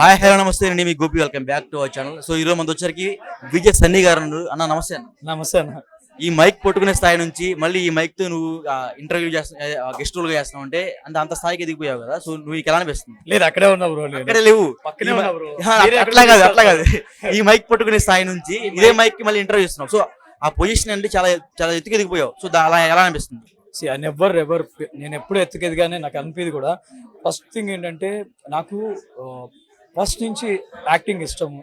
Hi hello నమస్తే అండి, మీ Gopi. Welcome back to our channel. So ఈరోజు మన వచ్చరికి విజయ్ సన్నీ గారు ఉన్నారు. అన్న నమస్తే అన్న. నమస్తే అన్న. ఈ మైక్ పట్టుకునే స్థాయి నుంచి మళ్ళీ ఈ మైక్ తో నువ్వు ఇంటర్వ్యూ చేస్తా గెస్ట్ రోల్ గా చేస్తున్నావు అంటే అంత స్థాయికి ఎదిగిపోయావు కదా. సో నువ్వు ఎలా అనిపిస్తుంది? లేదు, అక్కడే ఉన్నా బ్రో. అక్కడే లేవు, పక్కనే ఉన్నా బ్రో. అట్లా కాదు. ఈ మైక్ పట్టుకునే స్థాయి నుంచి ఇదే మైక్ కి మళ్ళీ ఇంటర్వ్యూ చేస్తున్నావు. సో ఆ పొజిషన్ అంటే చాలా చాలా ఎత్తుకు ఎదిగిపోయావు. సో అలా ఎలా అనిపిస్తుంది? ఎవరు నేను ఎప్పుడు ఎత్తుకెదిగానే నాకు అనిపింది కూడా. ఫస్ట్ థింగ్ ఏంటంటే నాకు ఫస్ట్ నుంచి యాక్టింగ్ ఇష్టము.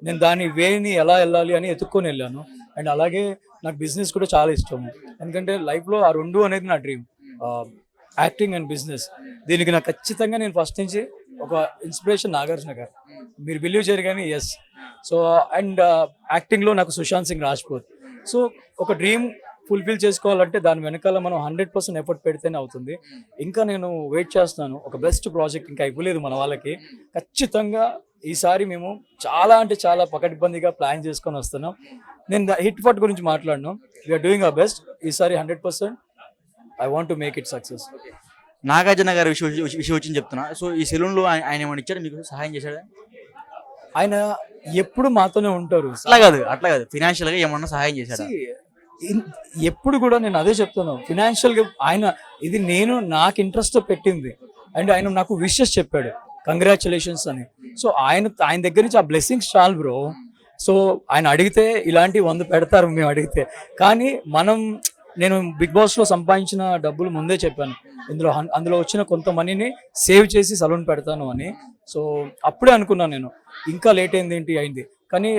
నేను దాని వేని ఎలా వెళ్ళాలి అని ఎత్తుక్కొని వెళ్ళాను. అండ్ అలాగే నాకు బిజినెస్ కూడా చాలా ఇష్టము. ఎందుకంటే లైఫ్లో ఆ రెండు అనేది నా డ్రీమ్, యాక్టింగ్ అండ్ బిజినెస్. దీనికి నాకు ఖచ్చితంగా నేను ఫస్ట్ నుంచి ఒక ఇన్స్పిరేషన్ నాగార్జున గారు. మీరు బిలీవ్ చేయరు కానీ ఎస్. సో అండ్ యాక్టింగ్లో నాకు సుశాంత్ సింగ్ రాజ్పూత్. సో ఒక డ్రీమ్ ఫుల్ఫిల్ చేసుకోవాలంటే దాని వెనకాల మనం 100% ఎఫర్ట్ పెడితేనే అవుతుంది. ఇంకా నేను వెయిట్ చేస్తున్నాను. ఒక బెస్ట్ ప్రాజెక్ట్ ఇంకా అయిపోలేదు మన వాళ్ళకి. ఖచ్చితంగా ఈసారి మేము చాలా అంటే చాలా పకడ్బందీగా ప్లాన్ చేసుకొని వస్తున్నాం. నేను హిట్ ఫట్ గురించి మాట్లాడను. We're doing our best. ఈసారి 100% I want to make it success. Nagarjuna గారి విషయం వచ్చి చెప్తున్నా. సో ఈ సెలూన్ లో ఆయన ఏమైనా ఇచ్చాడు, మీకు సహాయం చేశాడా? ఆయన ఎప్పుడు మాతోనే ఉంటారు. అట్లా కాదు ఫినాన్షియల్ గా ఏమన్నా సహాయం చేశాడా? ఎప్పుడు కూడా నేను అదే చెప్తాను. ఫినాన్షియల్గా ఆయన ఇది నేను నాకు ఇంట్రెస్ట్ పెట్టింది. అండ్ ఆయన నాకు విషెస్ చెప్పాడు, కంగ్రాచులేషన్స్ అని. సో ఆయన దగ్గర నుంచి ఆ బ్లెస్సింగ్స్ చాలు బ్రో. సో ఆయన అడిగితే ఇలాంటి 100 పెడతారు మేము అడిగితే. కానీ నేను బిగ్ బాస్లో సంపాదించిన డబ్బులు ముందే చెప్పాను, అందులో వచ్చిన కొంత మనీని సేవ్ చేసి సలూన్ పెడతాను అని. సో అప్పుడే అనుకున్నాను నేను, ఇంకా లేట్ అయింది. కానీ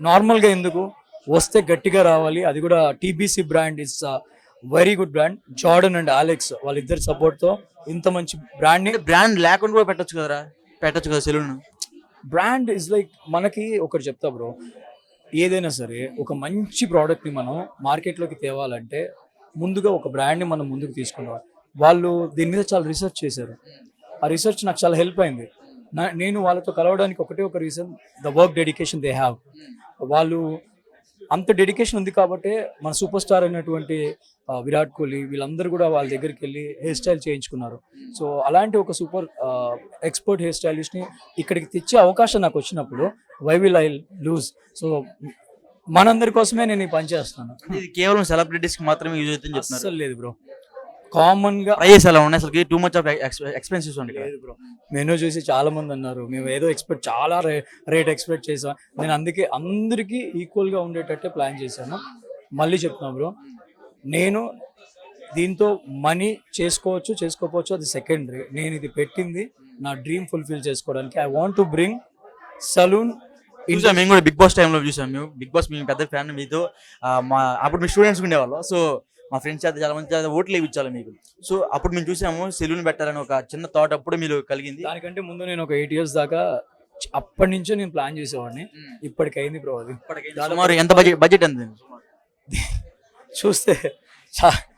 నార్మల్గా ఎందుకు వస్తే గట్టిగా రావాలి. అది కూడా TBC brand is very good brand. Jordan and Alex వాళ్ళిద్దరి సపోర్ట్తో ఇంత మంచి బ్రాండ్ లేకుండా కూడా పెట్టచ్చు కదా సెలూన్. బ్రాండ్ ఇస్ లైక్ మనకి ఒకటి చెప్తా బ్రో, ఏదైనా సరే ఒక మంచి ప్రోడక్ట్ని మనం మార్కెట్లోకి తేవాలంటే ముందుగా ఒక బ్రాండ్ని మనం ముందుకు తీసుకునేవాళ్ళు. వాళ్ళు దీని మీద చాలా రీసెర్చ్ చేశారు. ఆ రీసెర్చ్ నాకు చాలా హెల్ప్ అయింది. నేను వాళ్ళతో కలవడానికి ఒక reason, the work dedication they have. వాళ్ళు అంత డెడికేషన్ ఉంది కాబట్టి మన సూపర్ స్టార్ అయినటువంటి విరాట్ కోహ్లీ వీళ్ళందరూ కూడా వాళ్ళ దగ్గరికి వెళ్ళి హెయిర్ స్టైల్ చేయించుకున్నారు. సో అలాంటి ఒక సూపర్ ఎక్స్పర్ట్ హెయిర్ స్టైలిస్ట్ని ఇక్కడికి తెచ్చే అవకాశం నాకు వచ్చినప్పుడు why will I lose? So మనందరి కోసమే నేను ఈ పని చేస్తున్నాను. ఇది కేవలం సెలబ్రిటీస్కి మాత్రమే యూజ్ అవుతుంది చెప్తున్నారు? అసలు లేదు బ్రో, కామన్ గా ప్రైస్ ఎలా ఉన్నాయి అసలు? టూ మచ్ ఆఫ్ ఎక్స్పెన్సివ్స్ ఉంది లేదు బ్రో. మెనూ చూసి చాలా మంది అన్నారు మేము ఏదో చాలా రేట్ ఎక్స్పెక్ట్ చేసాం. నేను అందుకే అందరికీ ఈక్వల్ గా ఉండేటట్టే ప్లాన్ చేశాను. మళ్ళీ చెప్తున్నా బ్రో, నేను దీంతో మనీ చేసుకోకపోవచ్చు అది సెకండరీ. నేను ఇది పెట్టింది నా డ్రీమ్ ఫుల్ఫిల్ చేసుకోవడానికి. I want to bring salon. మేము కూడా బిగ్ బాస్ టైంలో చూసాం. మేము బిగ్ బాస్ మేము పెద్ద ఫ్యాన్ మీతో. అప్పుడు మీ స్టూడెంట్స్ ఉండేవాళ్ళు. సో మా ఫ్రెండ్స్ చేత చాలా మంది ఓట్లు వేయించాలి మీకు. సో అప్పుడు మేము చూసాము సెలూన్ పెట్టాలని ఒక చిన్న థాట్ అప్పుడు మీరు కలిగింది. దానికంటే ముందు నేను ఒక 8 years దాకా అప్పటి నుంచే నేను ప్లాన్ చేసేవాడిని. ఇప్పటికైంది బ్రో. అది సుమారు ఎంత బడ్జెట్ ఎంత చూస్తే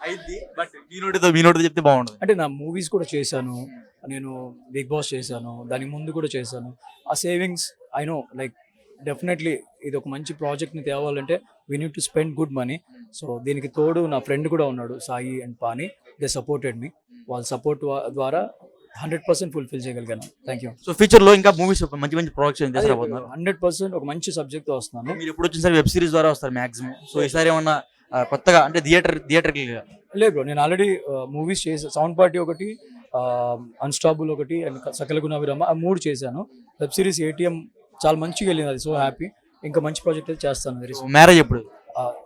అయింది? బట్ మీ నోటితో చెప్తే బాగుంటుంది. అంటే నా మూవీస్ కూడా చేశాను, నేను బిగ్ బాస్ చేశాను, దానికి ముందు కూడా చేశాను. ఆ savings I know, like definitely ఇది ఒక మంచి ప్రాజెక్ట్ని తేవాలంటే we need to spend good money. So దీనికి తోడు నా ఫ్రెండ్ కూడా ఉన్నాడు, Sai and Pani. They supported me. వాళ్ళ సపోర్ట్ ద్వారా 100% ఫుల్ఫిల్ చేయగలిగాను. Thank you. సో ఫ్యూచర్ లో ఇంకా మూవీస్ మంచి ప్రొడక్షన్ 100% ఒక మంచి సబ్జెక్ట్ తో వస్తున్నాను. మీరు ఎప్పుడు వచ్చిన వెబ్ సిరీస్ ద్వారా వస్తారు మాక్సిమం. సో ఈసారి ఏమన్నా కొత్తగా అంటే థియేటర్ లేదు బ్రో, నేను ఆల్రెడీ మూవీస్ చేశాను. సౌండ్ పార్టీ ఒకటి, అన్స్టాపుల్ ఒకటి, అండ్ సకల గుణ విరామ, ఆ 3 చేశాను. వెబ్ సిరీస్ ATM చాలా మంచిగా వెళ్ళింది, అది సో హ్యాపీ. ఇంకా మంచి ప్రాజెక్ట్ అయితే చేస్తాను. మ్యారేజ్ ఎప్పుడు?